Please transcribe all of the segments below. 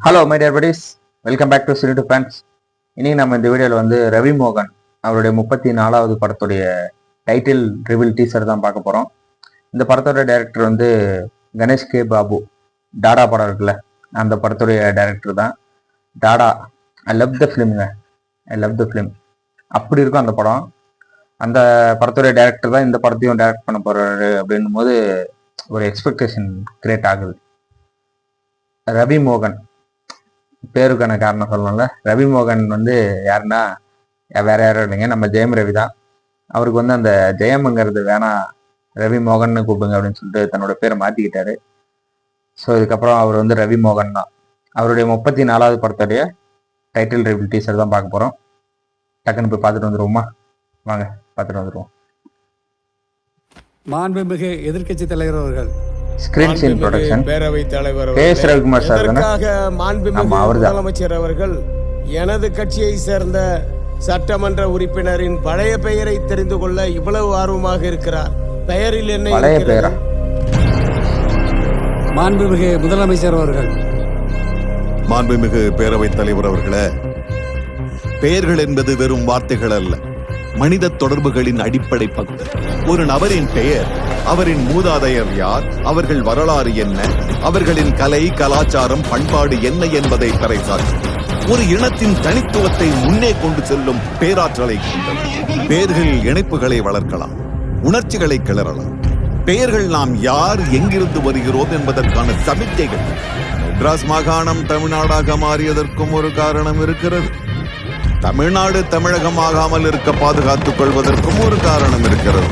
Hello my dear buddies, welcome back to cine to fans. இன்னைக்கு நம்ம இந்த வீடியோவில் வந்து ரவி மோகன் அவருடைய 34வது படத்துடைய டைட்டில் ரிவீல் டீசர் தான் பார்க்க போகிறோம். இந்த படத்தோட டைரக்டர் வந்து கணேஷ் கே பாபு. டாடா படம் இருக்குல்ல, அந்த படத்துடைய டைரக்டர் தான். டாடா, ஐ லவ் த ஃபிலிம்ங்க, ஐ லவ் த ஃபிலிம். அப்படி இருக்கும் அந்த படம். அந்த படத்துடைய டைரக்டர் தான் இந்த படத்தையும் டைரக்ட் பண்ண போகிறாரு அப்படின்னும் போது ஒரு எக்ஸ்பெக்டேஷன் கிரியேட் ஆகுது. ரவி மோகன் பேருக்கான காரணம் சொல்லணும்ல. ரவி மோகன் வந்து யாருன்னா வேற யாரும் இல்லைங்க, நம்ம ஜெயம் ரவி தான். அவருக்கு வந்து அந்த ஜெயம்ங்கிறது வேணாம், ரவி மோகன் கூப்பிடுங்க அப்படின்னு சொல்லிட்டு தன்னோட பேரை மாற்றிக்கிட்டாரு. ஸோ இதுக்கப்புறம் அவர் வந்து ரவி மோகன் தான். அவருடைய 34வது படத்துடைய டைட்டில் ரிவீல் டீசர் தான் பார்க்க போகிறோம். டக்குன்னு போய் பார்த்துட்டு வந்துருவோமா? வாங்க பார்த்துட்டு வந்துடுவோம். மாண்புமிகு எதிர்க்கட்சி தலைவர் அவர்கள், ஸ்கிரீன் சீன் ப்ரொடக்ஷன், பேரவைத் தலைவர் கே.எஸ். ரவிக்குமார் சார் தானே? மாண்புமிகு முதலமைச்சர் அவர்கள் எனது கட்சியை சேர்ந்த சட்டமன்ற உறுப்பினரின் பழைய பெயரை தெரிந்து கொள்ள இவ்வளவு ஆர்வமாக இருக்கிறார். பெயரில் என்ன பழைய பெயரா? மாண்புமிகு முதலமைச்சர் அவர்கள், மாண்புமிகு பேரவைத் தலைவர் அவர்களே, பெயர்கள் என்பது வெறும் வார்த்தைகள் அல்ல, மனித தொடர்புகளின் அடிப்படை பகுதி. ஒரு நபரின் பெயர் அவரின் மூதாதையர் யார், அவர்கள் வரலாறு என்ன, அவர்களின் கலை கலாச்சாரம் பண்பாடு என்ன என்பதை பறைசாற்றும். ஒரு இனத்தின் தனித்துவத்தை முன்னே கொண்டு செல்லும் பேராற்றலை கொண்டது. பெயர்கள் இணைப்புகளை வளர்க்கலாம், உணர்ச்சிகளை கிளறலாம். பெயர்கள் நாம் யார், எங்கிருந்து வருகிறோம் என்பதற்கான சமிக்கைகள். மெட்ராஸ் மாகாணம் தமிழ்நாடாக மாறியதற்கும் ஒரு காரணம் இருக்கிறது. தமிழ்நாடு தமிழகமாகாமல் இருக்க பாதுகாத்துக் கொள்வதற்கும் ஒரு காரணம் இருக்கிறது.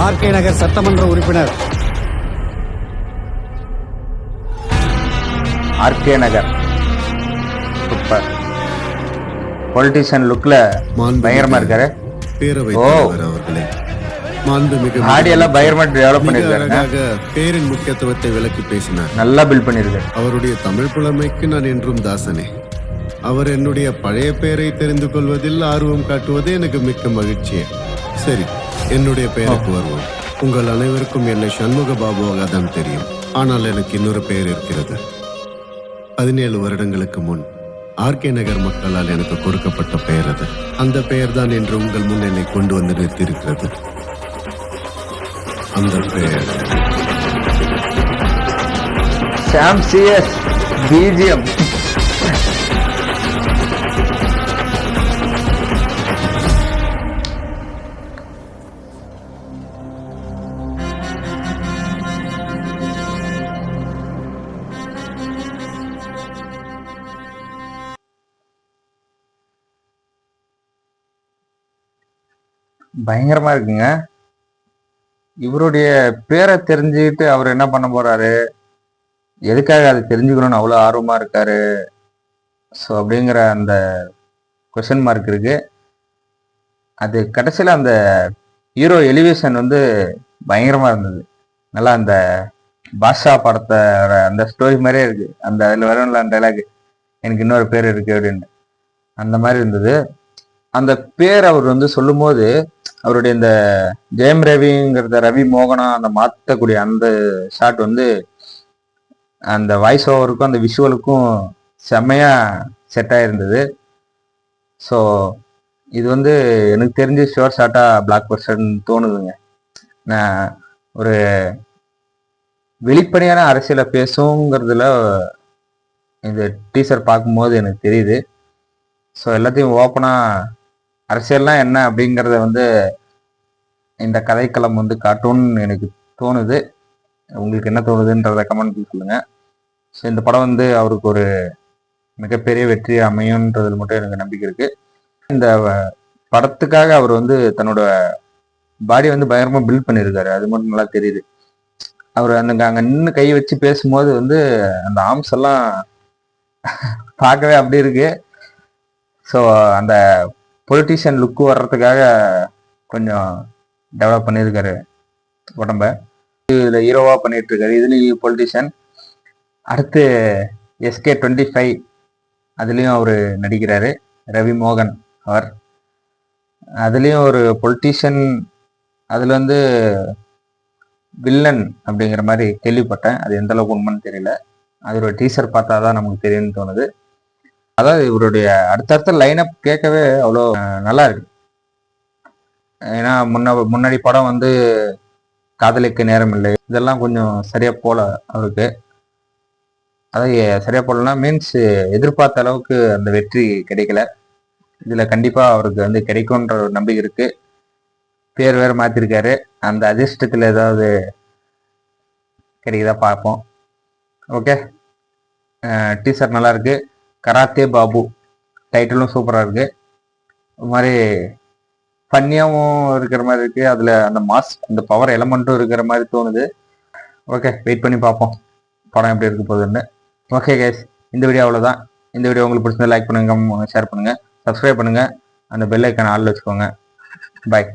ஆர்கே நகர் சட்டமன்ற உறுப்பினர். ஆர்கே நகர் சூப்பர். பொலிட்டிஷியன் லுக்ல பயங்கரமா இருக்காரு. பேரவைத் தலைவர் அவர்களே, மாண்புமிகு ஆடியெல்லாம் பயங்கரமா டெவலப் பண்ணிருக்காரு. பேரின் முக்கியத்துவத்தை விளக்கி பேசினார். நல்லா பில்ட் பண்ணிருக்காரு. அவருடைய தமிழ் புலமைக்கு நான் என்றும் தாசனே. அவர் என்னுடைய பழைய பெயரை தெரிந்து கொள்வதில் ஆர்வம் காட்டுவது எனக்கு மிக்க மகிழ்ச்சியே. சரி, என்னுடைய பெயருக்கு வருவோம். உங்கள் அனைவருக்கும் என்னை சண்முக பாபுவாக தான் தெரியும். ஆனால் எனக்கு இன்னொரு பெயர் இருக்கிறது. 17 வருடங்களுக்கு முன் ஆர்கே நகர் மக்களால் எனக்கு கொடுக்கப்பட்ட பெயர் அது. அந்த பெயர் தான் என்று உங்கள் முன் என்னை கொண்டு வந்து நிறுத்தியிருக்கிறது. அந்த பெயர் சாம் சிஎஸ் பிஜிஎம். பயங்கரமா இருக்குங்க. இவருடைய பேரை தெரிஞ்சுக்கிட்டு அவர் என்ன பண்ண போறாரு, எதுக்காக அதை தெரிஞ்சுக்கணும்னு அவ்வளோ ஆர்வமா இருக்காரு, ஸோ அப்படிங்கிற அந்த கொஸ்டின் மார்க் இருக்கு. அது கடைசியில் அந்த ஹீரோ எலிவேஷன் வந்து பயங்கரமா இருந்தது. நல்லா அந்த பாஷா படத்தை அந்த ஸ்டோரி மாதிரியே இருக்கு. அந்த அதில் வரல அந்த டைலாக், எனக்கு இன்னொரு பேர் இருக்கு அப்படின்னு, அந்த மாதிரி இருந்தது. அந்த பேர் அவர் வந்து சொல்லும் போது அவருடைய இந்த ஜெயம் ரவிங்கிறத ரவி மோகனா அந்த மாற்றக்கூடிய அந்த ஷாட் வந்து அந்த வாய்ஸ் ஓவருக்கும் அந்த விஷுவலுக்கும் செம்மையா செட் ஆயிருந்தது. ஸோ இது வந்து எனக்கு தெரிஞ்சு ஷோர் ஷாட்டா பிளாக் பஸ்டர்னு தோணுதுங்க. நான் ஒரு வெளிப்படையான அரசியலை பேசுங்கிறதுல இந்த டீசர் பார்க்கும்போது எனக்கு தெரியுது. ஸோ எல்லாத்தையும் ஓப்பனாக அரசியல்லாம் என்ன அப்படிங்கிறத வந்து இந்த கதைக்களம் வந்து காட்டும்னு எனக்கு தோணுது. உங்களுக்கு என்ன தோணுதுன்றத கமெண்ட் சொல்லுங்க. ஸோ இந்த படம் வந்து அவருக்கு ஒரு மிகப்பெரிய வெற்றி அமையும்ன்றதுல மட்டும் எனக்கு நம்பிக்கை இருக்கு. இந்த படத்துக்காக அவர் வந்து தன்னோட பாடி வந்து பயங்கரமா பில்ட் பண்ணியிருக்காரு, அது மட்டும் நல்லா தெரியுது. அவர் அந்த அங்கே நின்று கை வச்சு பேசும்போது வந்து அந்த ஆர்ம்ஸ் எல்லாம் பார்க்கவே அப்படி இருக்கு. ஸோ அந்த பொலிட்டிஷியன் லுக்கு வர்றதுக்காக கொஞ்சம் டெவலப் பண்ணியிருக்காரு உடம்ப. இதில் ஹீரோவாக பண்ணிட்டு இருக்காரு, இதுலேயும் பொலிட்டிஷியன். அடுத்து SK25 அதுலேயும் அவர் நடிக்கிறாரு, ரவி மோகன் அவர். அதுலேயும் ஒரு பொலிட்டிஷியன், அதில் வந்து வில்லன் அப்படிங்கிற மாதிரி கேள்விப்பட்டேன். அது எந்த அளவுக்கு உண்மைன்னு தெரியல. அது ஒரு டீசர் பார்த்தா தான் நமக்கு தெரியும்னு தோணுது. அதாவது இவருடைய அடுத்தடுத்த லைனப் கேட்கவே அவ்வளோ நல்லா இருக்கு. ஏன்னா முன்னாடி படம் வந்து காதலிக்க நேரம் இல்லை, இதெல்லாம் கொஞ்சம் சரியா போல அவருக்கு. அதாவது சரியா போலன்னா மீன்ஸ் எதிர்பார்த்த அளவுக்கு அந்த வெற்றி கிடைக்கல. இதுல கண்டிப்பா அவருக்கு வந்து கிடைக்கும்ன்ற ஒரு நம்பிக்கை இருக்கு. பேர் வேற மாத்திருக்காரு, அந்த அதிர்ஷ்டத்துல ஏதாவது கிடைக்குதா பார்ப்போம். ஓகே, டீசர் நல்லா இருக்கு. கராத்தே பாபு டைட்டிலும் சூப்பரா இருக்கு. ஒரு மாதிரி ஃபன்னியாவும் இருக்கிற மாதிரி இருக்கு. அதுல அந்த மாஸ், அந்த பவர் எலமெண்ட்டும் இருக்கிற மாதிரி தோணுது. ஓகே, வெயிட் பண்ணி பார்ப்போம் படம் எப்படி இருக்க போகுதுன்னு. ஓகே கைஸ், இந்த வீடியோ அவ்வளோதான். இந்த வீடியோ உங்களுக்கு பிடிச்சதை லைக் பண்ணுங்க, ஷேர் பண்ணுங்க, சப்ஸ்கிரைப் பண்ணுங்க, அந்த பெல் ஐக்கான ஆள் வச்சுக்கோங்க. பாய்.